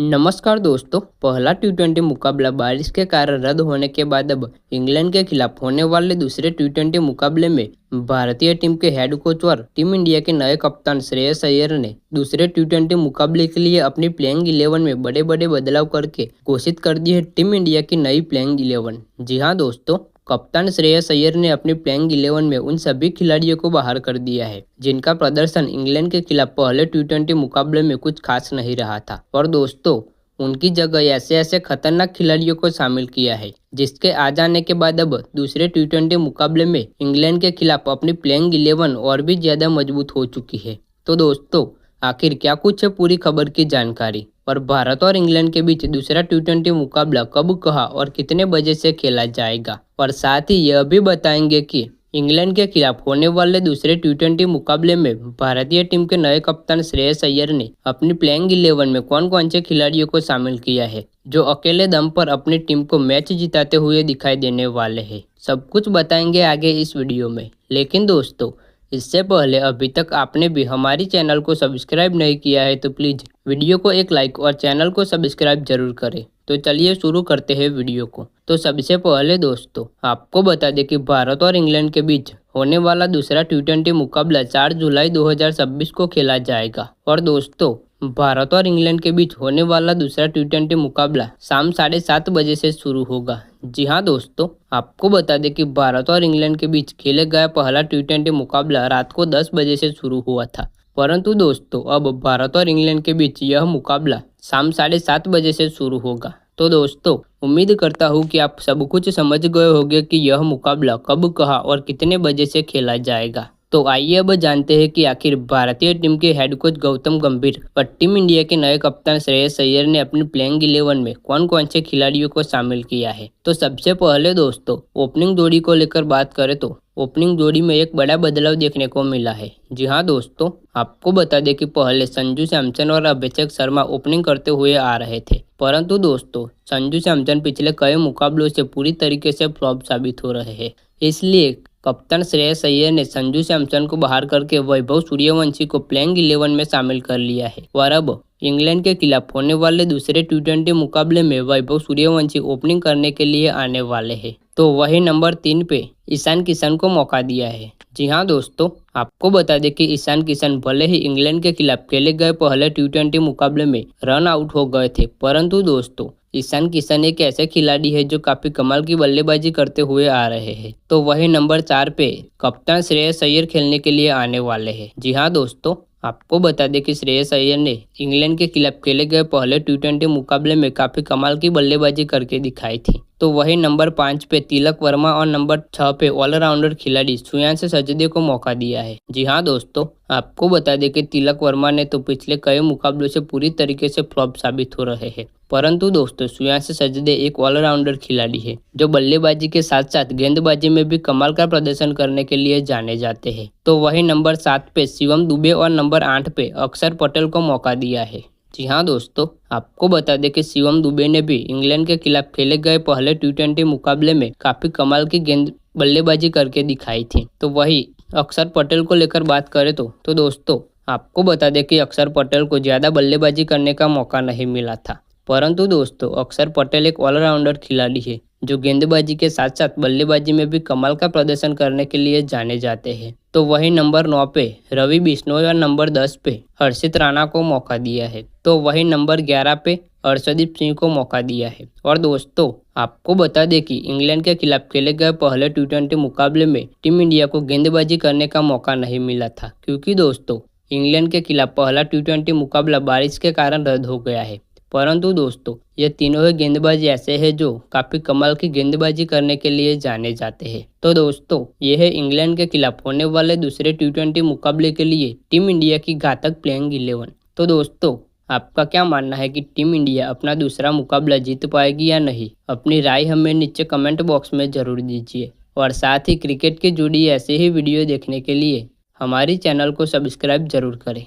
नमस्कार दोस्तों। पहला टी20 मुकाबला बारिश के कारण रद्द होने के बाद अब इंग्लैंड के खिलाफ होने वाले दूसरे टी20 मुकाबले में भारतीय टीम के हेड कोच और टीम इंडिया के नए कप्तान श्रेयस अय्यर ने दूसरे टी20 मुकाबले के लिए अपनी प्लेइंग 11 में बड़े बड़े बदलाव करके घोषित कर दी है टीम इंडिया की नई प्लेइंग 11। जी हाँ दोस्तों, कप्तान श्रेयस अय्यर ने अपनी प्लेइंग 11 में उन सभी खिलाड़ियों को बाहर कर दिया है जिनका प्रदर्शन इंग्लैंड के खिलाफ पहले टी20 मुकाबले में कुछ खास नहीं रहा था। और दोस्तों, उनकी जगह ऐसे खतरनाक खिलाड़ियों को शामिल किया है जिसके आ जाने के बाद अब दूसरे टी20 मुकाबले में इंग्लैंड के खिलाफ अपनी प्लेइंग 11 और भी ज्यादा मजबूत हो चुकी है। तो दोस्तों, आखिर क्या कुछ है पूरी खबर की जानकारी और भारत और इंग्लैंड के बीच दूसरा टी20 मुकाबला कब, कहाँ और कितने बजे से खेला जाएगा, और साथ ही यह भी बताएंगे कि इंग्लैंड के खिलाफ होने वाले दूसरे टी20 मुकाबले में भारतीय टीम के नए कप्तान श्रेयस अय्यर ने अपनी प्लेइंग 11 में कौन कौन से खिलाड़ियों को शामिल किया है जो अकेले दम पर अपनी टीम को मैच जिताते हुए दिखाई देने वाले हैं। सब कुछ बताएंगे आगे इस वीडियो में। लेकिन दोस्तों, इससे पहले अभी तक आपने भी हमारी चैनल को सब्सक्राइब नहीं किया है तो प्लीज वीडियो को एक लाइक और चैनल को सब्सक्राइब जरूर करें। तो चलिए शुरू करते हैं वीडियो को। तो सबसे पहले दोस्तों, आपको बता दें कि भारत और इंग्लैंड के बीच होने वाला दूसरा टी20 मुकाबला 4 जुलाई 2026 को खेला जाएगा। और दोस्तों, भारत और इंग्लैंड के बीच होने वाला दूसरा टी20 मुकाबला शाम 7:30 बजे से शुरू होगा। जी हाँ दोस्तों, आपको बता दें कि भारत और इंग्लैंड के बीच खेले गया पहला टी20 मुकाबला रात को 10 बजे से शुरू हुआ था, परंतु दोस्तों अब भारत और इंग्लैंड के बीच यह मुकाबला शाम 7:30 बजे से शुरू होगा। तो दोस्तों, उम्मीद करता हूँ कि आप सब कुछ समझ गए होंगे कि यह मुकाबला कब, कहाँ और कितने बजे से खेला जाएगा। तो आइए अब जानते हैं कि आखिर भारतीय टीम के हेड कोच गौतम गंभीर और टीम इंडिया के नए कप्तान श्रेयस अय्यर ने अपनी प्लेइंग 11 में कौन कौन से खिलाड़ियों को शामिल किया है। तो सबसे पहले दोस्तों, ओपनिंग जोड़ी को लेकर बात करें तो ओपनिंग जोड़ी में एक बड़ा बदलाव देखने को मिला है। जी हाँ दोस्तों, आपको बता दें कि पहले संजू सैमसन और अभिषेक शर्मा ओपनिंग करते हुए आ रहे थे, परंतु दोस्तों संजू सैमसन पिछले कई मुकाबलों से पूरी तरीके से फ्लॉप साबित हो रहे हैं। इसलिए कप्तान श्रेयस अय्यर ने संजू सैमसन को बाहर करके वैभव सूर्यवंशी को प्लेइंग 11 में शामिल कर लिया है। और अब इंग्लैंड के खिलाफ होने वाले दूसरे टी20 मुकाबले में वैभव सूर्यवंशी ओपनिंग करने के लिए आने वाले हैं। तो वही नंबर 3 पे ईशान किशन को मौका दिया है। जी हाँ दोस्तों, आपको बता दें कि ईशान किशन भले ही इंग्लैंड के खिलाफ खेले गए पहले टी20 मुकाबले में रन आउट हो गए थे, परंतु दोस्तों ईशान किशन एक ऐसे खिलाड़ी है जो काफी कमाल की बल्लेबाजी करते हुए आ रहे हैं। तो वही नंबर 4 पे कप्तान श्रेयस अय्यर खेलने के लिए आने वाले हैं। जी हाँ दोस्तों, आपको बता दें कि श्रेयस अय्यर ने इंग्लैंड के खिलाफ खेले गए पहले टी20 मुकाबले में काफी कमाल की बल्लेबाजी करके दिखाई थी। तो वही नंबर 5 पे तिलक वर्मा और नंबर 6 पे ऑलराउंडर खिलाड़ी श्रेयांश सजदे को मौका दिया है। जी हाँ दोस्तों, आपको बता दें कि तिलक वर्मा ने तो पिछले कई मुकाबलों से पूरी तरीके से फ्लॉप साबित हो रहे हैं, परंतु दोस्तों श्रेयांश सजदे एक ऑलराउंडर खिलाड़ी है जो बल्लेबाजी के साथ साथ गेंदबाजी में भी कमाल का प्रदर्शन करने के लिए जाने जाते हैं। तो वही नंबर 7 पे शिवम दुबे और नंबर 8 पे अक्षर पटेल को मौका दिया है। जी हाँ दोस्तों, आपको बता दें कि शिवम दुबे ने भी इंग्लैंड के खिलाफ खेले गए पहले टी20 मुकाबले में काफी कमाल की गेंद बल्लेबाजी करके दिखाई थी। तो वही अक्षर पटेल को लेकर बात करें तो दोस्तों आपको बता दें कि अक्षर पटेल को ज्यादा बल्लेबाजी करने का मौका नहीं मिला था, परंतु दोस्तों अक्षर पटेल एक ऑलराउंडर खिलाड़ी है जो गेंदबाजी के साथ साथ बल्लेबाजी में भी कमाल का प्रदर्शन करने के लिए जाने जाते हैं। तो वही नंबर 9 पे रवि बिश्नोई और नंबर 10 पे हर्षित राणा को मौका दिया है। तो वही नंबर 11 पे अर्शदीप सिंह को मौका दिया है। और दोस्तों आपको बता दें कि इंग्लैंड के खिलाफ खेले गए पहले टी20 मुकाबले में टीम इंडिया को गेंदबाजी करने का मौका नहीं मिला था, क्योंकि दोस्तों इंग्लैंड के खिलाफ पहला टी20 मुकाबला बारिश के कारण रद्द हो गया है। परंतु दोस्तों ये तीनों ही गेंदबाज ऐसे हैं जो काफी कमाल की गेंदबाजी करने के लिए जाने जाते हैं। तो दोस्तों ये है इंग्लैंड के खिलाफ होने वाले दूसरे टी20 मुकाबले के लिए टीम इंडिया की घातक प्लेइंग 11। तो दोस्तों आपका क्या मानना है कि टीम इंडिया अपना दूसरा मुकाबला जीत पाएगी या नहीं? अपनी राय हमें नीचे कमेंट बॉक्स में जरूर दीजिए। और साथ ही क्रिकेट की जुड़ी ऐसे ही वीडियो देखने के लिए हमारी चैनल को सब्सक्राइब जरूर करें।